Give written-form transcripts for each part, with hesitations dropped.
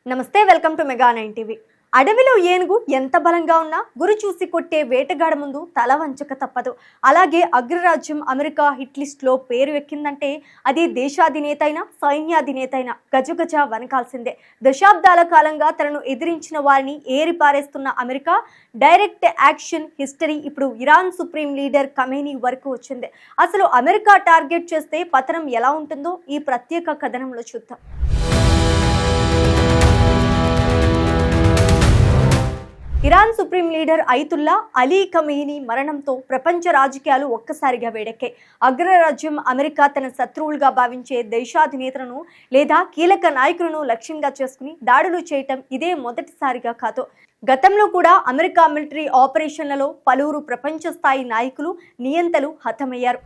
నమస్తే, welcome to mega 9 TV. అడవిలో ఏనుగు ఎంత బలంగా ఉన్నా గురి చూసి కొట్టే వేటగాడ ముందు తల వంచక తప్పదు. అలాగే అగ్రరాజ్యం అమెరికా హిట్ లిస్ట్ లో పేరు ఎక్కిందంటే అది దేశాధినేత అయినా సైన్యాధినేత అయినా గజగజ వనకాల్సిందే. దశాబ్దాల కాలంగా తనను ఎదిరించిన వారిని ఏరిపారేస్తున్న అమెరికా డైరెక్ట్ యాక్షన్ హిస్టరీ ఇప్పుడు ఇరాన్ సుప్రీం లీడర్ ఖమేనీ వరకు వచ్చింది. అసలు అమెరికా టార్గెట్ చేస్తే పతనం ఎలా ఉంటుందో ఈ ప్రత్యేక కథనంలో చూద్దాం. Iran supreme leader Ayatollah Ali Khamenei మరణంతో ప్రపంచ రాజకీయాలు ఒక్కసారిగా వేడెక్కాయి. అగ్రరాజ్యం అమెరికా తన శత్రువులుగా భావించే దేశాధినేతలను లేదా కీలక నాయకులను లక్ష్యంగా చేసుకుని దాడులు చేయటం ఇదే మొదటిసారిగా కాదు. గతంలో కూడా అమెరికా మిలిటరీ ఆపరేషన్లలో పలువురు ప్రపంచ స్థాయి నాయకులు నియంతలు హతమయ్యారు.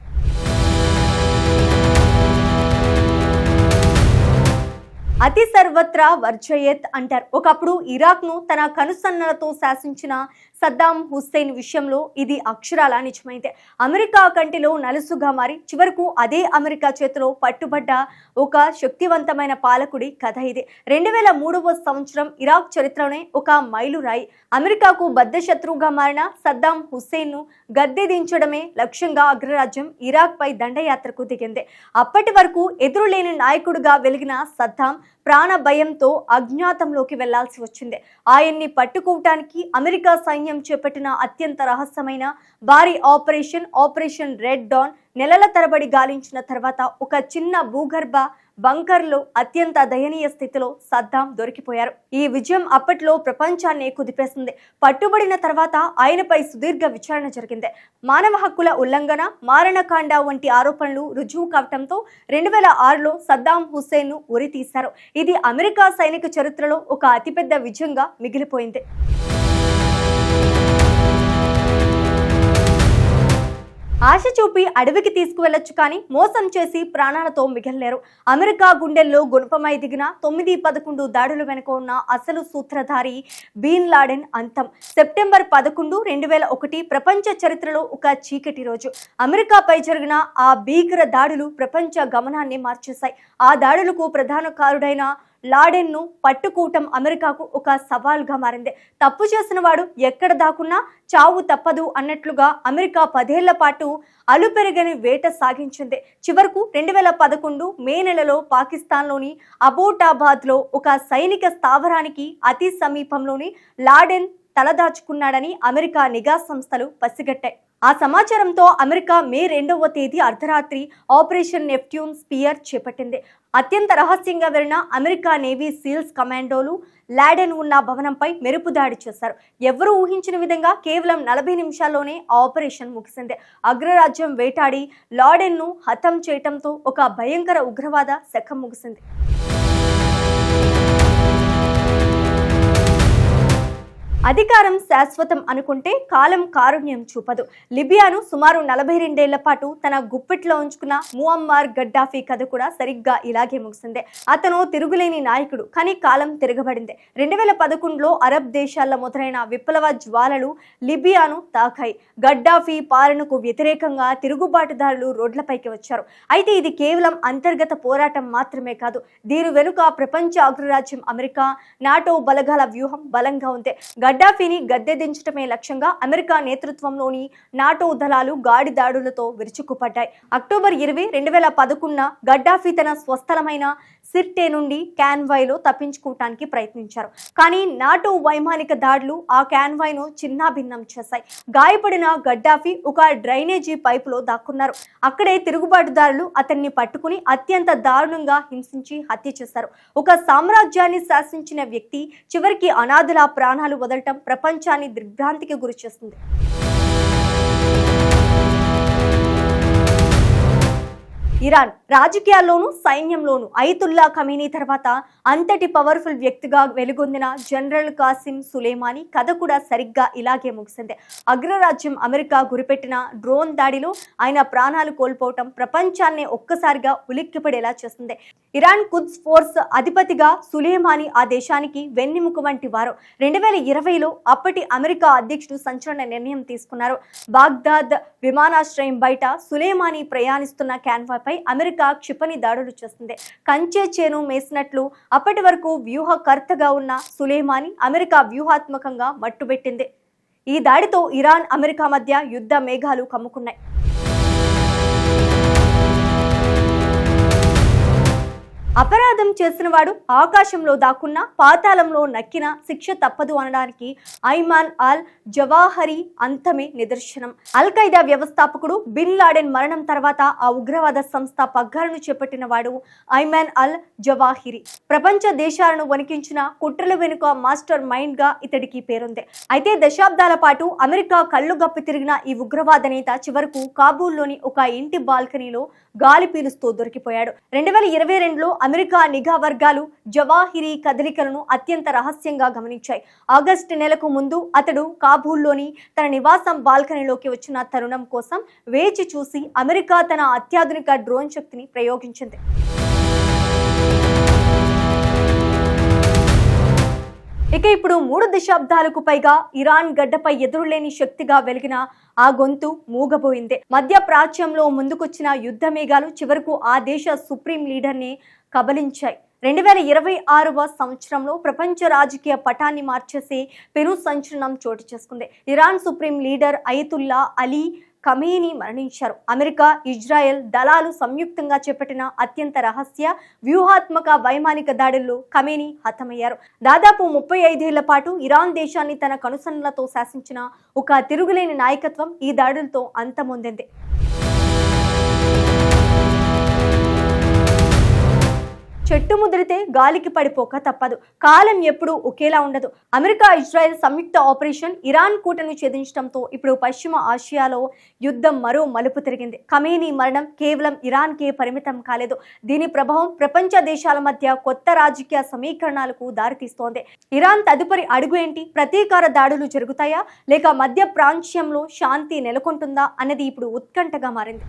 అతి సర్వత్రా వర్జయత్ అంటారు. ఒకప్పుడు ఇరాక్ను తన కనుసన్నలతో శాసించిన సద్దాం హుస్సేన్ విషయంలో ఇది అక్షరాల నిజమైందే. అమెరికా కంటిలో నలుసుగా మారి చివరకు అదే అమెరికా చేతిలో పట్టుబడ్డ ఒక శక్తివంతమైన పాలకుడి కథ ఇది. 2003వ సంవత్సరం ఇరాక్ చరిత్రలోనే ఒక మైలురాయి. అమెరికాకు బద్ధశత్రువుగా మారిన సద్దాం హుస్సేన్ను గద్దె దించడమే లక్ష్యంగా అగ్రరాజ్యం ఇరాక్ పై దండయాత్రకు దిగింది. అప్పటి వరకు ఎదురులేని నాయకుడిగా వెలిగిన సద్దాం ప్రాణ భయంతో అజ్ఞాతంలోకి వెళ్లాల్సి వచ్చింది. ఆయన్ని పట్టుకోవటానికి అమెరికా సైన్యం చేపట్టిన అత్యంత రహస్యమైన భారీ ఆపరేషన్ రెడ్ డాన్ నెలల తరబడి గాలించిన తర్వాత ఒక చిన్న భూగర్భ బంకర్లో అత్యంత దయనీయ స్థితిలో సద్దాం దొరికిపోయారు. ఈ విజయం అప్పట్లో ప్రపంచాన్ని కుదిపేసింది. పట్టుబడిన తర్వాత ఆయనపై సుదీర్ఘ విచారణ జరిగింది. మానవ హక్కుల ఉల్లంఘన, మారణకాండ వంటి ఆరోపణలు రుజువు కావటంతో 2006లో సద్దాం హుస్సేన్ ను ఉరి తీశారు. ఇది అమెరికా సైనిక చరిత్రలో ఒక అతిపెద్ద విజయంగా మిగిలిపోయింది. ఆశ చూపి అడవికి తీసుకువెళ్లొచ్చు, కానీ మోసం చేసి ప్రాణాలతో మిగలలేరు. అమెరికా గుండెల్లో గుణపమై దిగిన 9/11 దాడుల వెనుక ఉన్న అసలు సూత్రధారి బిన్ లాడెన్ అంతం. సెప్టెంబర్ 11, 2001 ప్రపంచ చరిత్రలో ఒక చీకటి రోజు. అమెరికాపై జరిగిన ఆ భీకర దాడులు ప్రపంచ గమనాన్ని మార్చేశాయి. ఆ దాడులకు ప్రధాన కారుడైన లాడెన్ ను పట్టుకోవటం అమెరికాకు ఒక సవాల్గా మారింది. తప్పు చేసిన వాడు ఎక్కడ దాకున్నా చావు తప్పదు అన్నట్లుగా అమెరికా 10 ఏళ్ల పాటు అలుపెరగని వేట సాగించింది. చివరకు 2011 మే నెలలో పాకిస్తాన్లోని అబోటాబాద్లో ఒక సైనిక స్థావరానికి అతి సమీపంలోని లాడెన్ తలదాచుకున్నాడని అమెరికా నిఘా సంస్థలు పసిగట్టాయి. ఆ సమాచారంతో అమెరికా మే 2వ తేదీ అర్ధరాత్రి ఆపరేషన్ నెప్ట్యూన్ స్పియర్ చేపట్టింది. అత్యంత రహస్యంగా వెళ్లిన అమెరికా నేవీ సీల్స్ కమాండోలు లాడెన్ ఉన్న భవనంపై మెరుపు దాడి చేశారు. ఎవరూ ఊహించిన విధంగా కేవలం 40 నిమిషాల్లోనే ఆపరేషన్ ముగిసింది. అగ్రరాజ్యం వేటాడి లాడెన్ ను హతం చేయటంతో ఒక భయంకర ఉగ్రవాద శకం ముగిసింది. అధికారం శాశ్వతం అనుకుంటే కాలం కారుణ్యం చూపదు. లిబియాను సుమారు 42 ఏళ్ల పాటు తన గుప్పిట్లో ఉంచుకున్న ముఅమ్మర్ గడ్డాఫీ కథ కూడా సరిగ్గా ఇలాగే ముగిసిందే. అతను తిరుగులేని నాయకుడు, కానీ కాలం తిరగబడింది. 2011లో అరబ్ దేశాల్లో మొదలైన విప్లవ జ్వాలలు లిబియాను తాకాయి. గడ్డాఫీ పాలనకు వ్యతిరేకంగా తిరుగుబాటుదారులు రోడ్లపైకి వచ్చారు. అయితే ఇది కేవలం అంతర్గత పోరాటం మాత్రమే కాదు. దీని వెనుక ప్రపంచ అగ్రరాజ్యం అమెరికా, నాటో బలగాల వ్యూహం బలంగా ఉంది. గడ్డాఫీని గద్దె దించడమే లక్ష్యంగా అమెరికా నేతృత్వంలోని నాటో దళాలు గాడి దాడులతో విరుచుకుపడ్డాయి. అక్టోబర్ 20, 2011 గడ్డాఫీ తన స్వస్థలమైన సిర్టే నుండి కాన్వాయ్లో తప్పించుకోవటానికి ప్రయత్నించారు. కానీ నాటో వైమానిక దాడులు ఆ కాన్వాయ్ను చిన్నాభిన్నం చేశాయి. గాయపడిన గడ్డాఫీ ఒక డ్రైనేజీ పైపులో దాక్కున్నారు. అక్కడే తిరుగుబాటుదారులు అతన్ని పట్టుకుని అత్యంత దారుణంగా హింసించి హత్య చేశారు. ఒక సామ్రాజ్యాన్ని శాసించిన వ్యక్తి చివరికి అనాథల ప్రాణాలు వదలటం ప్రపంచాన్ని దిగ్భ్రాంతికి గురి చేస్తుంది. ఇరాన్ రాజకీయాల్లోనూ సైన్యంలోనూ అయతుల్లా ఖమేనీ తర్వాత అంతటి పవర్ఫుల్ వ్యక్తిగా వెలుగొందిన జనరల్ కాసిం సులేమానీ కథ కూడా సరిగ్గా ఇలాగే ముగిసింది. అగ్రరాజ్యం అమెరికా గురిపెట్టిన డ్రోన్ దాడిలో ఆయన ప్రాణాలు కోల్పోవటం ప్రపంచాన్నే ఒక్కసారిగా ఉలిక్కిపడేలా చేస్తుంది. ఇరాన్ కుద్స్ ఫోర్స్ అధిపతిగా సులేమానీ ఆ దేశానికి వెన్నెముక వంటి వారు. 2020లో అప్పటి అమెరికా అధ్యక్షుడు సంచలన నిర్ణయం తీసుకున్నారు. బాగ్దాద్ విమానాశ్రయం బయట సులేమానీ ప్రయాణిస్తున్న కాన్వాయ్ దేశాలపై అమెరికా క్షిపణి దాడులు చేస్తుంది. కంచె చేను మేసినట్లు అప్పటి వరకు వ్యూహకర్తగా ఉన్న సులేమాని అమెరికా వ్యూహాత్మకంగా మట్టుబెట్టింది. ఈ దాడితో ఇరాన్, అమెరికా మధ్య యుద్ధ మేఘాలు కమ్ముకున్నాయి. అపరాధం చేసిన వాడు ఆకాశంలో దాక్కున్నా పాతాళంలో నక్కిన శిక్ష తప్పదు అనడానికి ఐమాన్ అల్ జవాహరి అంతమే నిదర్శనం. అల్ ఖైదా వ్యవస్థాపకుడు బిన్ లాడెన్ మరణం తర్వాత ఆ ఉగ్రవాద సంస్థ పగ్గాలను చేపట్టిన వాడు ఐమాన్ అల్ జవాహిరి. ప్రపంచ దేశాలను వణికించిన కుట్రల వెనుక మాస్టర్ మైండ్ గా ఇతడికి పేరుంది. అయితే దశాబ్దాల పాటు అమెరికా కళ్ళు గప్పి తిరిగిన ఈ ఉగ్రవాద నేత చివరకు కాబూల్లోని ఒక ఇంటి బాల్కనీలో గాలి పీలుస్తూ దొరికిపోయాడు. 2022లో అమెరికా నిఘా వర్గాలు జవాహిరి కదలికలను అత్యంత రహస్యంగా గమనించాయి. ఆగస్టు నెలకు ముందు అతడు కాబూల్లోని తన నివాసం బాల్కనీలోకి వచ్చిన తరుణం కోసం వేచి చూసి అమెరికా తన అత్యాధునిక డ్రోన్ శక్తిని ప్రయోగించింది. ఇక ఇప్పుడు 3 దశాబ్దాలకు పైగా ఇరాన్ గడ్డపై ఎదురులేని శక్తిగా వెలిగిన ఆ గొంతు మూగబోయింది. మధ్య ప్రాచ్యంలో ముందుకొచ్చిన యుద్ధ మేఘాలు చివరకు ఆ దేశ సుప్రీం లీడర్ని కబలించాయి. 2026వ సంవత్సరంలో ప్రపంచ రాజకీయ పటాన్ని మార్చేసే పెను సంచలనం చోటు చేసుకుంది. Iran supreme leader Ayatollah Ali Khamenei మరణించారు. అమెరికా, ఇజ్రాయెల్ దళాలు సంయుక్తంగా చేపట్టిన అత్యంత రహస్య వ్యూహాత్మక వైమానిక దాడుల్లో ఖమేనీ హతమయ్యారు. దాదాపు 35 ఏళ్ల పాటు ఇరాన్ దేశాన్ని తన కనుసన్నలతో శాసించిన ఒక తిరుగులేని నాయకత్వం ఈ దాడులతో అంతమొందింది. చెట్టు ముదిరితే గాలికి పడిపోక తప్పదు. కాలం ఎప్పుడూ ఒకేలా ఉండదు. అమెరికా, ఇజ్రాయెల్ సంయుక్త ఆపరేషన్ ఇరాన్ కూటను ఛేదించడంతో ఇప్పుడు పశ్చిమ ఆసియాలో యుద్ధం మరో మలుపు తిరిగింది. ఖమేనీ మరణం కేవలం ఇరాన్కే పరిమితం కాలేదు. దీని ప్రభావం ప్రపంచ దేశాల మధ్య కొత్త రాజకీయ సమీకరణాలకు దారితీస్తోంది. ఇరాన్ తదుపరి అడుగు ఏంటి? ప్రతీకార దాడులు జరుగుతాయా లేక మధ్య ప్రాంత్యంలో శాంతి నెలకొంటుందా అన్నది ఇప్పుడు ఉత్కంఠగా మారింది.